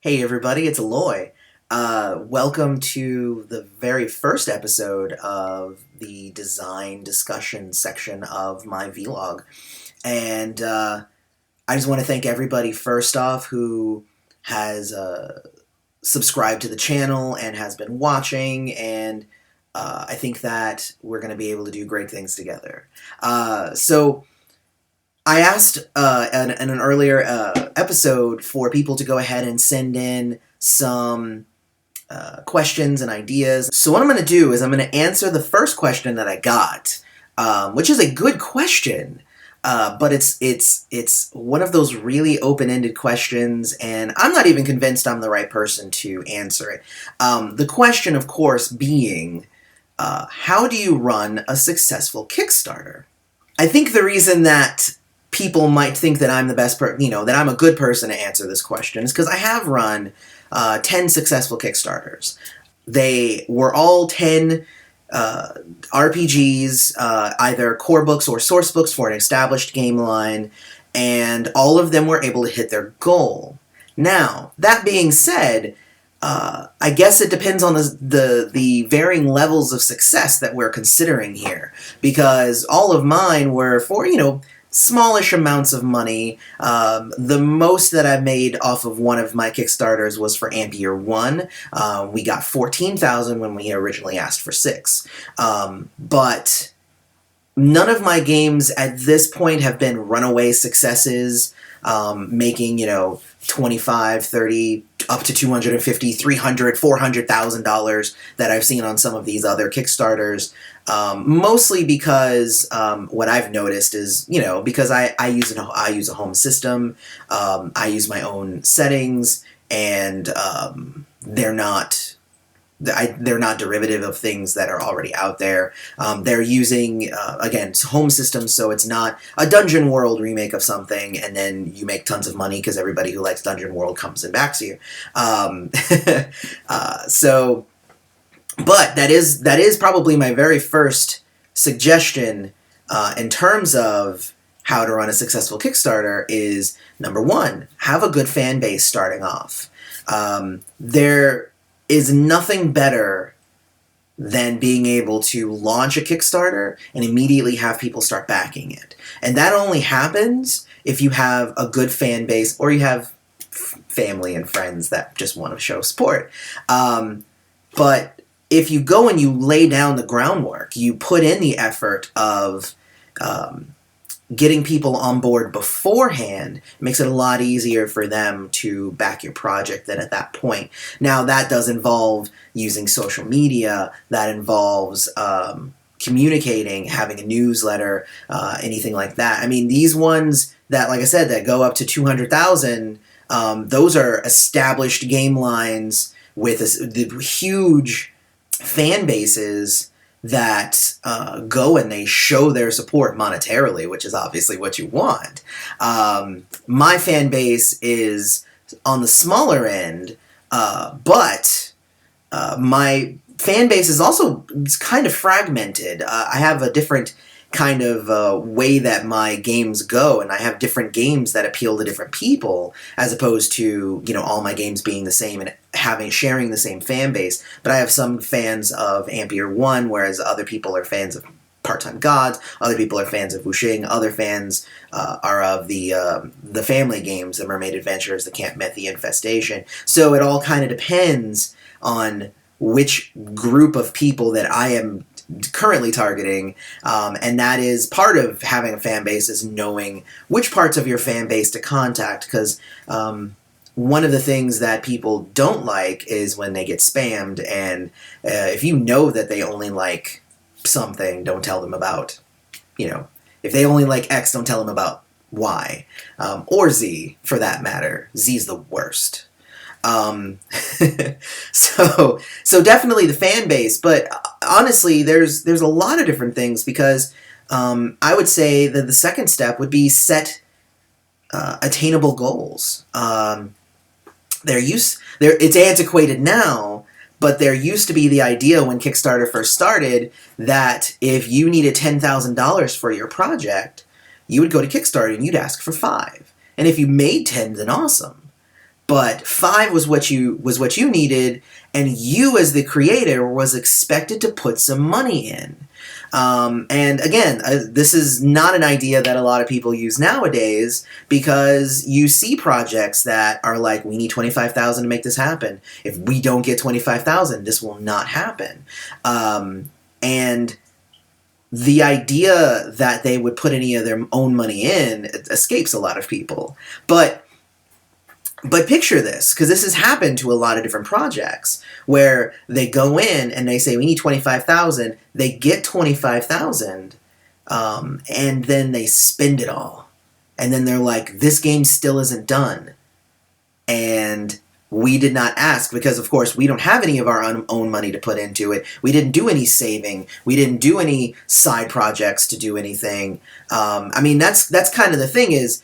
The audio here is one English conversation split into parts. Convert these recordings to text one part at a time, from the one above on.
Hey everybody, it's Eloy. Welcome to the very first episode of the design discussion section of my vlog. And I just want to thank everybody first off who has subscribed to the channel and has been watching, and I think that we're going to be able to do great things together. So I asked in an earlier episode for people to go ahead and send in some questions and ideas. So what I'm going to do is I'm going to answer the first question that I got, which is a good question, but it's one of those really open-ended questions, and I'm not even convinced I'm the right person to answer it. The question, of course, being, how do you run a successful Kickstarter? I think the reason that people might think that I'm the best that I'm a good person to answer this question is because I have run 10 successful Kickstarters. They were all 10 RPGs, either core books or source books for an established game line, and all of them were able to hit their goal. Now, that being said, I guess it depends on the varying levels of success that we're considering here, because all of mine were for, smallish amounts of money. The most that I made off of one of my Kickstarters was for Ampere 1. We got 14,000 when we originally asked for 6. But none of my games at this point have been runaway successes, making, 25, 30, up to 250, 300, $400,000 that I've seen on some of these other Kickstarters. Mostly because what I've noticed is, because I use a home system, I use my own settings, and they're not derivative of things that are already out there. They're using, again, home systems, so it's not a Dungeon World remake of something, and then you make tons of money because everybody who likes Dungeon World comes and backs you. But that is probably my very first suggestion in terms of how to run a successful Kickstarter is, number one, have a good fan base starting off. There is nothing better than being able to launch a Kickstarter and immediately have people start backing it. And that only happens if you have a good fan base or you have family and friends that just want to show support. But if you go and you lay down the groundwork, you put in the effort of getting people on board beforehand, it makes it a lot easier for them to back your project than at that point. Now, that does involve using social media, that involves communicating, having a newsletter, anything like that. I mean, these ones that, like I said, that go up to 200,000, those are established game lines with the huge fan bases that go and they show their support monetarily, which is obviously what you want. My fan base is on the smaller end, but my fan base is also kind of fragmented. I have a different kind of way that my games go, and I have different games that appeal to different people, as opposed to, all my games being the same and sharing the same fan base. But I have some fans of Ampere 1, whereas other people are fans of Part-Time Gods, other people are fans of Wuxing, other fans are of the family games, the Mermaid Adventures, the Camp Myth, the Infestation. So it all kind of depends on which group of people that I am currently targeting, and that is part of having a fan base, is knowing which parts of your fan base to contact, because one of the things that people don't like is when they get spammed, and if you know that they only like something, don't tell them about, if they only like X, don't tell them about Y, or Z, for that matter. Z's the worst. So definitely the fan base, but honestly, there's a lot of different things, because I would say that the second step would be set attainable goals. It's antiquated now, but there used to be the idea when Kickstarter first started that if you needed $10,000 for your project, you would go to Kickstarter and you'd ask for 5. And if you made 10, then awesome. but 5 was what you needed, and you as the creator was expected to put some money in. And again, this is not an idea that a lot of people use nowadays, because you see projects that are like, we need 25,000 to make this happen. If we don't get 25,000, this will not happen. And the idea that they would put any of their own money in escapes a lot of people. But picture this, because this has happened to a lot of different projects, where they go in and they say, we need 25,000, they get 25,000, and then they spend it all. And then they're like, this game still isn't done. And we did not ask, because of course we don't have any of our own money to put into it. We didn't do any saving. We didn't do any side projects to do anything. I mean, that's kind of the thing is,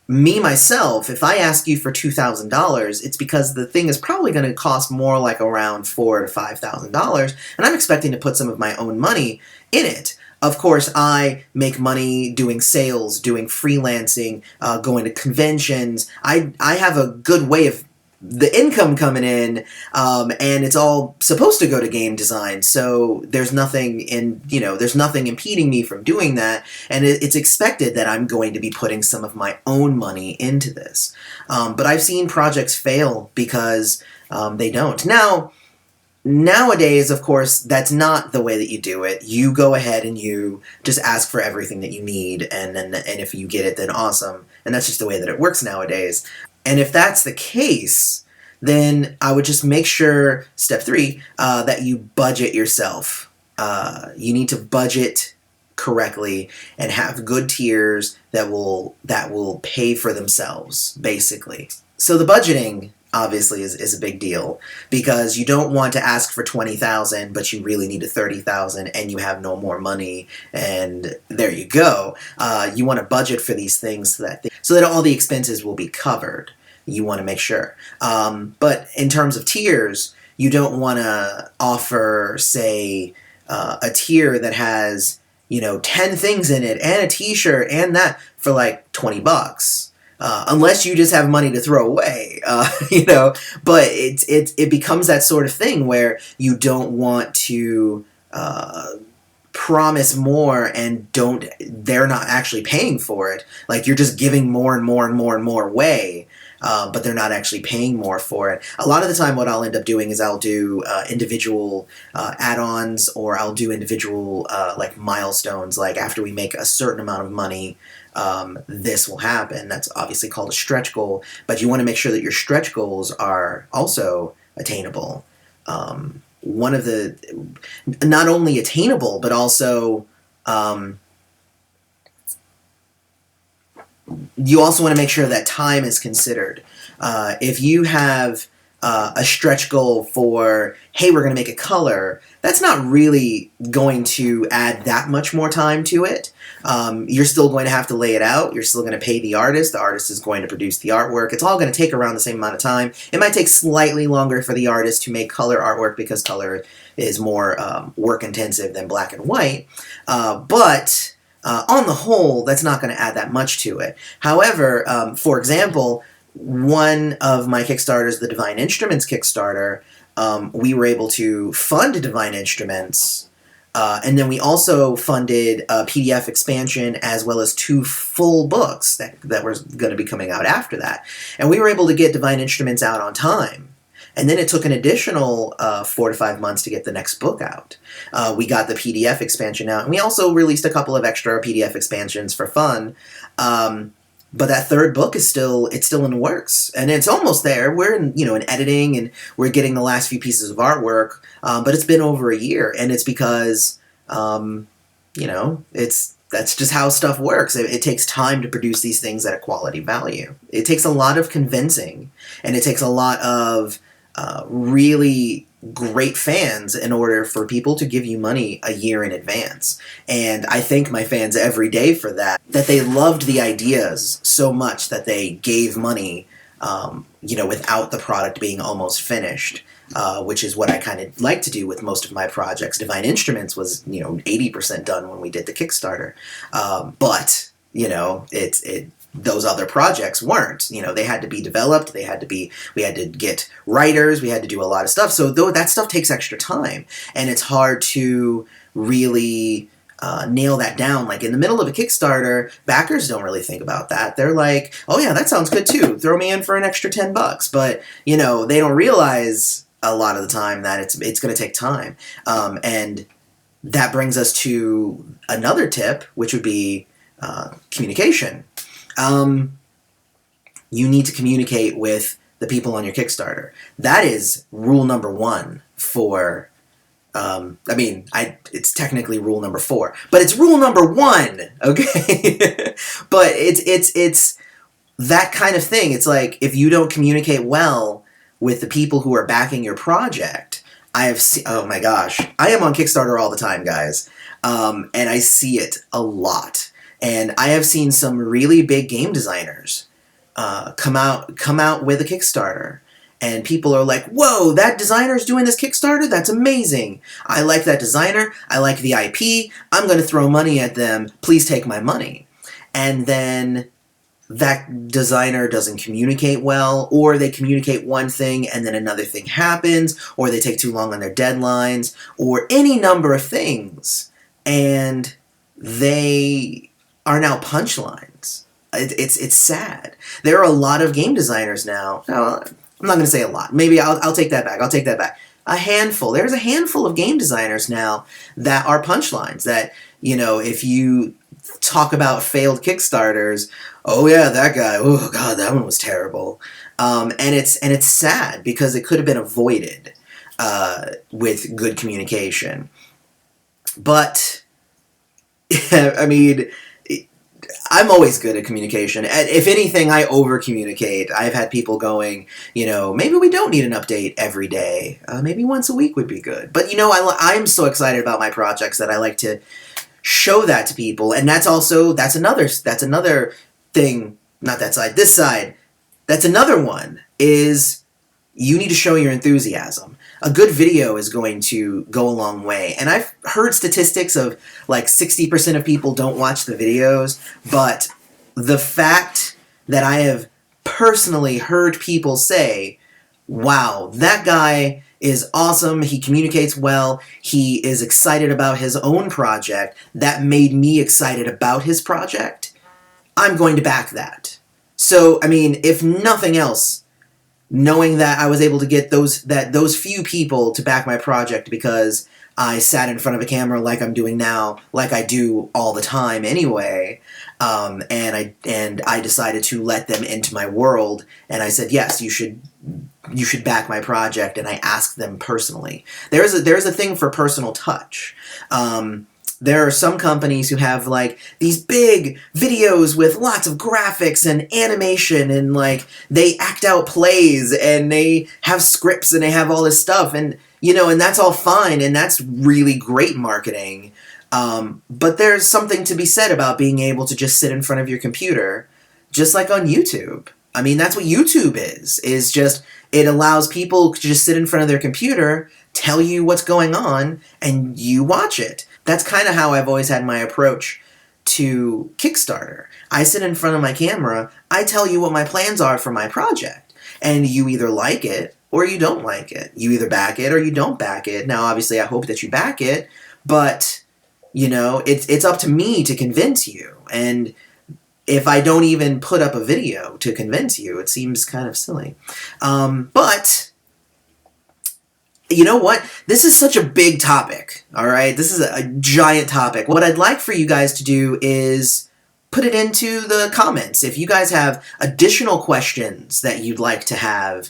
me, myself, if I ask you for $2,000, it's because the thing is probably going to cost more, like around $4,000 to $5,000, and I'm expecting to put some of my own money in it. Of course, I make money doing sales, doing freelancing, going to conventions. I have a good way of the income coming in, and it's all supposed to go to game design, so there's nothing impeding me from doing that, and it's expected that I'm going to be putting some of my own money into this. But I've seen projects fail because they don't. Now, nowadays, of course, that's not the way that you do it. You go ahead and you just ask for everything that you need, and if you get it, then awesome. And that's just the way that it works nowadays. And if that's the case, then I would just make sure, step 3, that you budget yourself. You need to budget correctly and have good tiers that will pay for themselves, basically. So the budgeting, obviously, is a big deal, because you don't want to ask for 20,000, but you really need a 30,000, and you have no more money, and there you go. You want to budget for these things so that all the expenses will be covered. You want to make sure. But in terms of tiers, you don't want to offer, say, a tier that has 10 things in it and a t-shirt and that for like $20. Unless you just have money to throw away, but it becomes that sort of thing where you don't want to promise more and they're not actually paying for it. Like, you're just giving more and more and more and more away, but they're not actually paying more for it. A lot of the time what I'll end up doing is I'll do individual add-ons, or I'll do individual like milestones, like after we make a certain amount of money, this will happen. That's obviously called a stretch goal, but you want to make sure that your stretch goals are also attainable. One of the, not only attainable, but also, you also want to make sure that time is considered. If you have a stretch goal for, hey, we're going to make a color, that's not really going to add that much more time to it. You're still going to have to lay it out. You're still going to pay the artist. The artist is going to produce the artwork. It's all going to take around the same amount of time. It might take slightly longer for the artist to make color artwork, because color is more work intensive than black and white. But on the whole, that's not going to add that much to it. However, for example, one of my Kickstarters, the Divine Instruments Kickstarter, we were able to fund Divine Instruments, and then we also funded a PDF expansion as well as 2 full books that were going to be coming out after that. And we were able to get Divine Instruments out on time. And then it took an additional 4 to 5 months to get the next book out. We got the PDF expansion out, and we also released a couple of extra PDF expansions for fun. But that 3rd book is still in the works, and it's almost there. We're in editing, and we're getting the last few pieces of artwork. But it's been over a year, and it's because that's just how stuff works. It takes time to produce these things at a quality value. It takes a lot of convincing, and it takes a lot of really great fans in order for people to give you money a year in advance. And I thank my fans every day for that they loved the ideas so much that they gave money, without the product being almost finished, which is what I kind of like to do with most of my projects. Divine Instruments was, 80% done when we did the Kickstarter. But those other projects weren't. You know, they had to be developed, we had to get writers, we had to do a lot of stuff. So that stuff takes extra time, and it's hard to really nail that down. Like in the middle of a Kickstarter, backers don't really think about that. They're like, oh yeah, that sounds good too. Throw me in for an extra $10. But, you know, they don't realize a lot of the time that it's going to take time. And that brings us to another tip, which would be communication. You need to communicate with the people on your Kickstarter. That is rule number one for it's technically rule number 4, but it's rule number 1, okay? But it's that kind of thing. It's like, if you don't communicate well with the people who are backing your project, oh my gosh, I am on Kickstarter all the time, guys, and I see it a lot. And I have seen some really big game designers come out with a Kickstarter. And people are like, whoa, that designer's doing this Kickstarter? That's amazing. I like that designer. I like the IP. I'm going to throw money at them. Please take my money. And then that designer doesn't communicate well, or they communicate one thing and then another thing happens, or they take too long on their deadlines, or any number of things. And they are now punchlines. It's sad. There are a lot of game designers now. I'm not going to say a lot. Maybe I'll take that back. I'll take that back. A handful. There's a handful of game designers now that are punchlines. That, you know, if you talk about failed Kickstarters, oh yeah, that guy, oh god, that one was terrible. And it's sad because it could have been avoided with good communication. But I mean, I'm always good at communication. If anything, I over-communicate. I've had people going, you know, maybe we don't need an update every day. Maybe once a week would be good. But, you know, I'm so excited about my projects that I like to show that to people. And that's another thing, not that side, this side. That's another one, is you need to show your enthusiasm. A good video is going to go a long way. And I've heard statistics of like 60% of people don't watch the videos, but the fact that I have personally heard people say, wow, that guy is awesome, he communicates well, he is excited about his own project, that made me excited about his project, I'm going to back that. So, I mean, if nothing else, knowing that I was able to get those few people to back my project because I sat in front of a camera like I'm doing now, like I do all the time anyway, and I decided to let them into my world, and I said, yes, you should back my project, and I asked them personally. There's a thing for personal touch. There are some companies who have, like, these big videos with lots of graphics and animation, and, like, they act out plays, and they have scripts, and they have all this stuff, and, you know, and that's all fine, and that's really great marketing. But there's something to be said about being able to just sit in front of your computer, just like on YouTube. I mean, that's what YouTube is just, it allows people to just sit in front of their computer, tell you what's going on, and you watch it. That's kind of how I've always had my approach to Kickstarter. I sit in front of my camera, I tell you what my plans are for my project, and you either like it or you don't like it. You either back it or you don't back it. Now, obviously, I hope that you back it, but, you know, it's up to me to convince you, and if I don't even put up a video to convince you, it seems kind of silly. But you know what? This is such a big topic, all right? This is a giant topic. What I'd like for you guys to do is put it into the comments. If you guys have additional questions that you'd like to have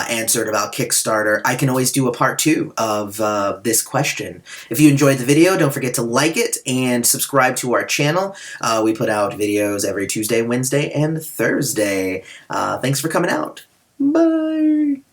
answered about Kickstarter, I can always do a part 2 of this question. If you enjoyed the video, don't forget to like it and subscribe to our channel. We put out videos every Tuesday, Wednesday, and Thursday. Thanks for coming out. Bye!